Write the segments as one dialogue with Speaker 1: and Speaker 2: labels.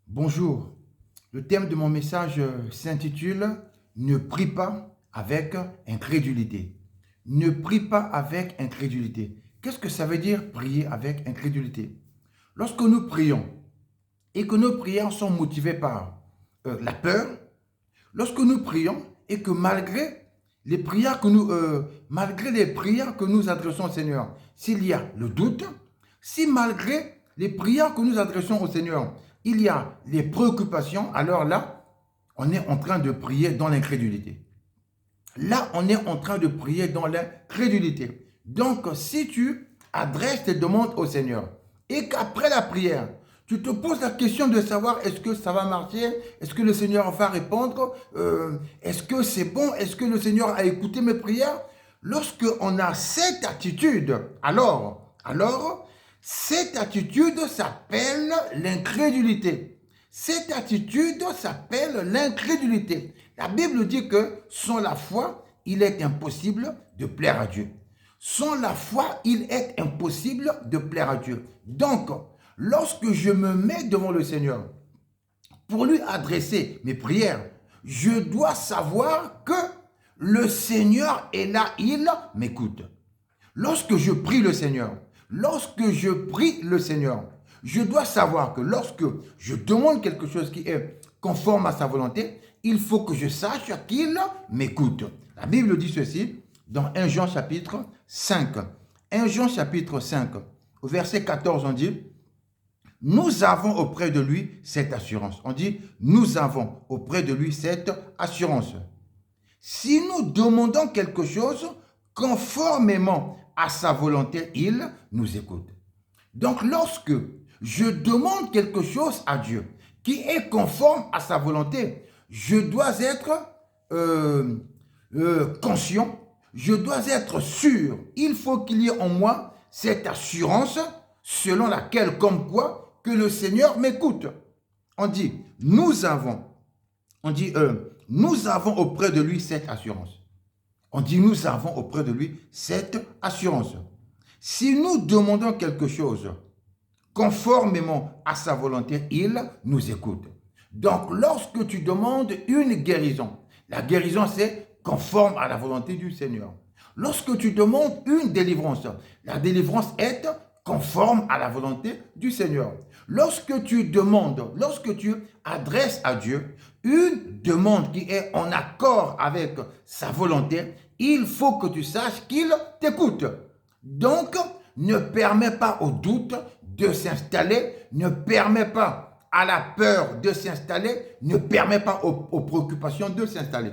Speaker 1: Bonjour, le thème de mon message s'intitule « Ne prie pas avec incrédulité ». Ne prie pas avec incrédulité. Qu'est-ce que ça veut dire prier avec incrédulité? Lorsque nous prions et que nos prières sont motivées par la peur, lorsque nous prions et que malgré les prières que nous adressons au Seigneur, s'il y a le doute, si malgré les prières que nous adressons au Seigneur, il y a les préoccupations, alors là, on est en train de prier dans l'incrédulité. Là, on est en train de prier dans l'incrédulité. Donc, si tu adresses tes demandes au Seigneur et qu'après la prière, tu te poses la question de savoir est-ce que ça va marcher, est-ce que le Seigneur va répondre, est-ce que c'est bon, est-ce que le Seigneur a écouté mes prières? Lorsque on a cette attitude, alors, cette attitude s'appelle l'incrédulité. Cette attitude s'appelle l'incrédulité. La Bible dit que sans la foi, il est impossible de plaire à Dieu. Sans la foi, il est impossible de plaire à Dieu. Donc, lorsque je me mets devant le Seigneur pour lui adresser mes prières, je dois savoir que le Seigneur est là, il m'écoute. Lorsque je prie le Seigneur, je dois savoir que lorsque je demande quelque chose qui est conforme à sa volonté, il faut que je sache qu'il m'écoute. La Bible dit ceci dans 1 Jean chapitre 5. 1 Jean chapitre 5, au verset 14, on dit « Nous avons auprès de lui cette assurance. » On dit « Nous avons auprès de lui cette assurance. Si nous demandons quelque chose conformément à sa volonté, il nous écoute. » Donc, lorsque je demande quelque chose à Dieu qui est conforme à sa volonté, je dois être conscient, je dois être sûr. Il faut qu'il y ait en moi cette assurance selon laquelle, comme quoi, que le Seigneur m'écoute. On dit, nous avons auprès de lui cette assurance. On dit, nous avons auprès de lui cette assurance. Si nous demandons quelque chose conformément à sa volonté, il nous écoute. Donc, lorsque tu demandes une guérison, la guérison, c'est conforme à la volonté du Seigneur. Lorsque tu demandes une délivrance, la délivrance est conforme à la volonté du Seigneur. Lorsque tu adresses à Dieu une demande qui est en accord avec sa volonté, il faut que tu saches qu'il t'écoute. Donc, ne permets pas au doute de s'installer, ne permets pas à la peur de s'installer, ne permets pas aux préoccupations de s'installer.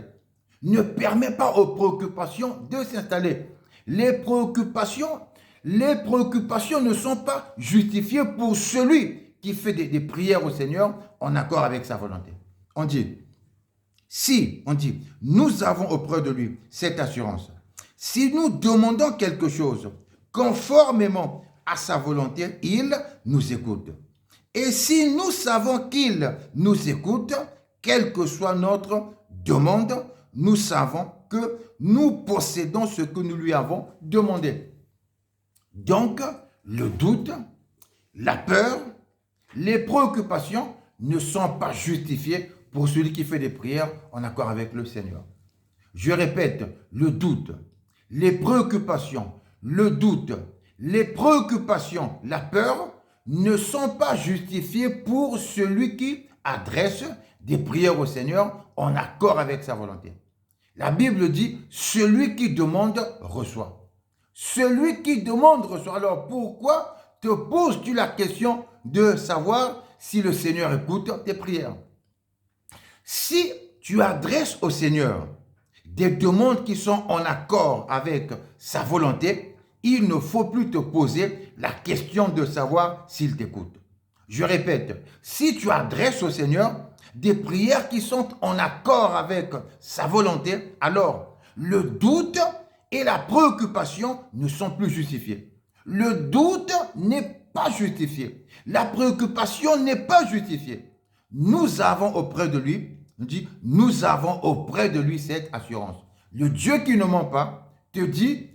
Speaker 1: Ne permets pas aux préoccupations de s'installer. Les préoccupations ne sont pas justifiées pour celui qui fait des prières au Seigneur en accord avec sa volonté. On dit, nous avons auprès de lui cette assurance. Si nous demandons quelque chose conformément à sa volonté, il nous écoute. Et si nous savons qu'il nous écoute, quelle que soit notre demande, nous savons que nous possédons ce que nous lui avons demandé. Donc, le doute, la peur, les préoccupations ne sont pas justifiées pour celui qui fait des prières en accord avec le Seigneur. Je répète, le doute, les préoccupations, la peur ne sont pas justifiées pour celui qui adresse des prières au Seigneur en accord avec sa volonté. La Bible dit, celui qui demande reçoit. Celui qui demande reçoit. Alors pourquoi te poses-tu la question de savoir si le Seigneur écoute tes prières? Si tu adresses au Seigneur des demandes qui sont en accord avec sa volonté, il ne faut plus te poser la question de savoir s'il t'écoute. Je répète, si tu adresses au Seigneur des prières qui sont en accord avec sa volonté, alors le doute et la préoccupation ne sont plus justifiés. Le doute n'est pas justifié. La préoccupation n'est pas justifiée. Nous avons auprès de lui, nous avons auprès de lui cette assurance. Le Dieu qui ne ment pas te dit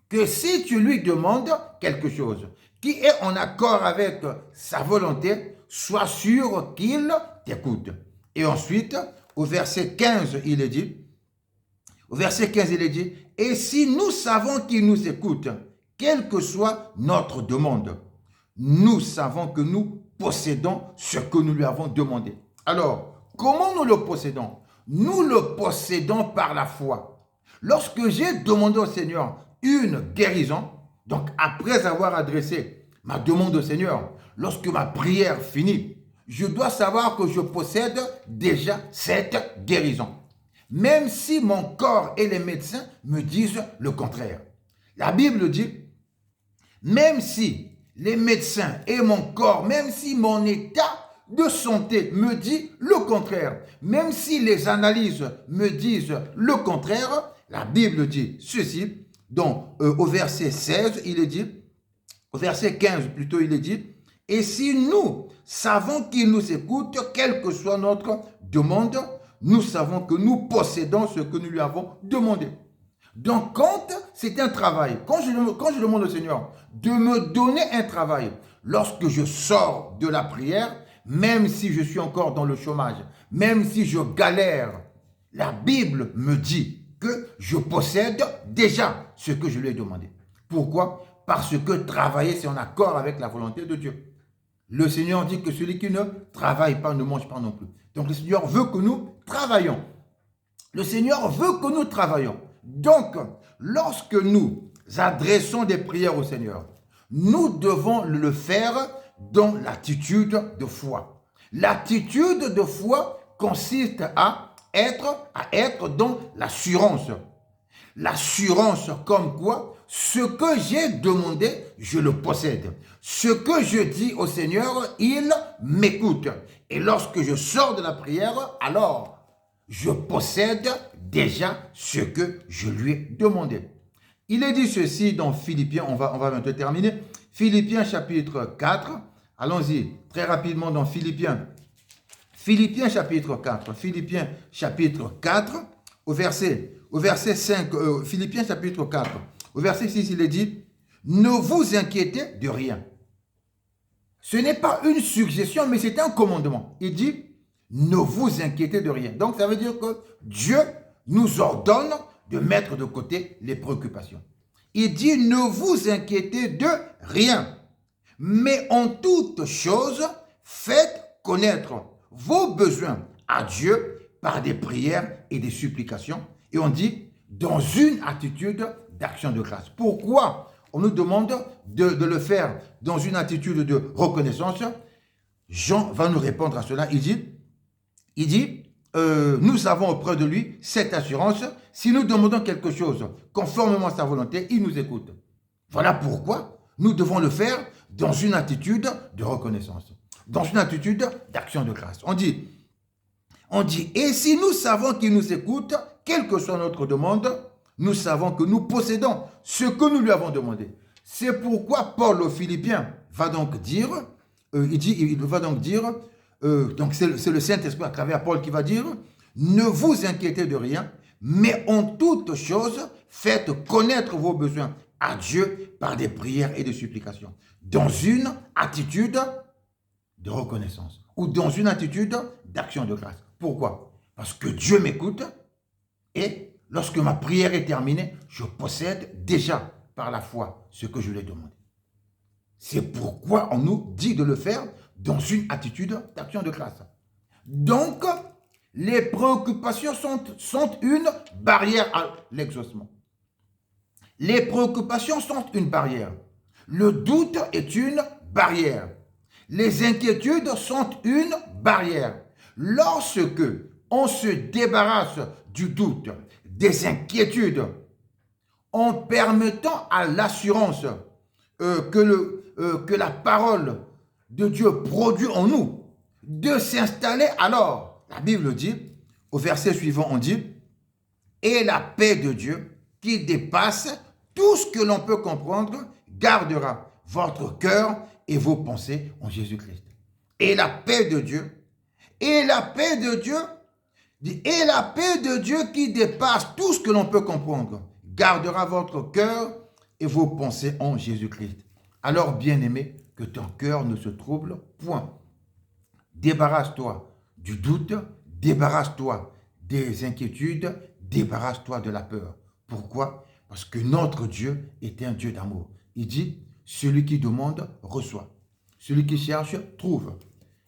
Speaker 1: que si tu lui demandes quelque chose qui est en accord avec sa volonté, sois sûr qu'il t'écoute. Et ensuite, au verset 15, il est dit, et si nous savons qu'il nous écoute, quelle que soit notre demande, nous savons que nous possédons ce que nous lui avons demandé. Alors, comment nous le possédons? Nous le possédons par la foi. Lorsque j'ai demandé au Seigneur une guérison, donc après avoir adressé ma demande au Seigneur, lorsque ma prière finit, je dois savoir que je possède déjà cette guérison. Même si mon corps et les médecins me disent le contraire. La Bible dit, même si les médecins et mon corps, même si mon état de santé me dit le contraire, même si les analyses me disent le contraire, la Bible dit ceci, donc au verset 16, il est dit, au verset 15 plutôt, il est dit, et si nous savons qu'il nous écoute, quelle que soit notre demande, nous savons que nous possédons ce que nous lui avons demandé. Donc, quand c'est un travail, quand je demande au Seigneur de me donner un travail, lorsque je sors de la prière, même si je suis encore dans le chômage, même si je galère, la Bible me dit que je possède déjà ce que je lui ai demandé. Pourquoi? Parce que travailler, c'est en accord avec la volonté de Dieu. Le Seigneur dit que celui qui ne travaille pas ne mange pas non plus. Donc, le Seigneur veut que nous travaillons. Le Seigneur veut que nous travaillions. Donc, lorsque nous adressons des prières au Seigneur, nous devons le faire dans l'attitude de foi. L'attitude de foi consiste à être dans l'assurance. L'assurance comme quoi, ce que j'ai demandé, je le possède. Ce que je dis au Seigneur, il m'écoute. Et lorsque je sors de la prière, alors je possède déjà ce que je lui ai demandé. Il est dit ceci dans Philippiens, on va bientôt terminer. Philippiens chapitre 4, allons-y très rapidement dans Philippiens. Philippiens chapitre 4, au verset 5, Philippiens chapitre 4, au verset 6, il est dit, ne vous inquiétez de rien. Ce n'est pas une suggestion, mais c'est un commandement. Il dit, ne vous inquiétez de rien. Donc, ça veut dire que Dieu nous ordonne de mettre de côté les préoccupations. Il dit, ne vous inquiétez de rien, mais en toute chose, faites connaître vos besoins à Dieu par des prières et des supplications. Et on dit, dans une attitude d'action de grâce. Pourquoi on nous demande de le faire dans une attitude de reconnaissance? Jean va nous répondre à cela. Il dit, nous avons auprès de lui cette assurance, si nous demandons quelque chose conformément à sa volonté, il nous écoute. Voilà pourquoi nous devons le faire dans une attitude de reconnaissance, dans une attitude d'action de grâce. On dit, et si nous savons qu'il nous écoute, quelle que soit notre demande, nous savons que nous possédons ce que nous lui avons demandé. C'est pourquoi Paul aux Philippiens va donc dire, donc c'est le Saint-Esprit à travers Paul qui va dire, ne vous inquiétez de rien, mais en toute chose, faites connaître vos besoins à Dieu par des prières et des supplications, dans une attitude de reconnaissance ou dans une attitude d'action de grâce. Pourquoi? Parce que Dieu m'écoute et lorsque ma prière est terminée, je possède déjà par la foi ce que je lui ai demandé. C'est pourquoi on nous dit de le faire dans une attitude d'action de grâce. Donc, les préoccupations sont une barrière à l'exaucement. Les préoccupations sont une barrière. Le doute est une barrière. Les inquiétudes sont une barrière. Lorsque on se débarrasse du doute, des inquiétudes, en permettant à l'assurance que la parole de Dieu produit en nous, de s'installer, alors, la Bible dit, au verset suivant, on dit, et la paix de Dieu, qui dépasse tout ce que l'on peut comprendre, gardera votre cœur et vos pensées en Jésus-Christ. Et la paix de Dieu, et la paix de Dieu qui dépasse tout ce que l'on peut comprendre, gardera votre cœur et vos pensées en Jésus-Christ. Alors, bien-aimé, que ton cœur ne se trouble point. Débarrasse-toi du doute, débarrasse-toi des inquiétudes, débarrasse-toi de la peur. Pourquoi? Parce que notre Dieu est un Dieu d'amour. Il dit, celui qui demande, reçoit. Celui qui cherche, trouve.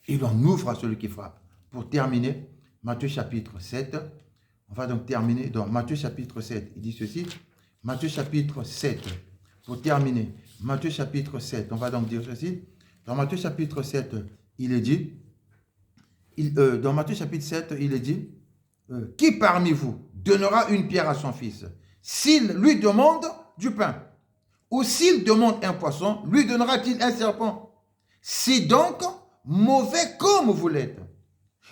Speaker 1: Et l'on ouvre à celui qui frappe. Pour terminer, Matthieu chapitre 7, on va donc terminer dans Matthieu chapitre 7. Il dit ceci, Matthieu chapitre 7, pour terminer, Matthieu chapitre 7, on va donc dire ceci. Dans Matthieu chapitre 7, il est dit, dans Matthieu chapitre 7, il est dit, qui parmi vous donnera une pierre à son fils s'il lui demande du pain? Ou s'il demande un poisson, lui donnera-t-il un serpent? Si donc, mauvais comme vous l'êtes,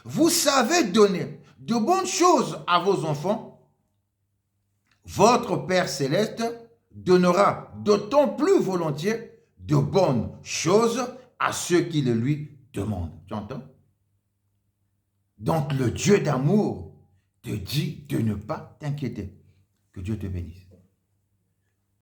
Speaker 1: vous savez donner de bonnes choses à vos enfants, votre Père céleste donnera d'autant plus volontiers de bonnes choses à ceux qui le lui demandent. Tu entends? Donc le Dieu d'amour te dit de ne pas t'inquiéter. Que Dieu te bénisse.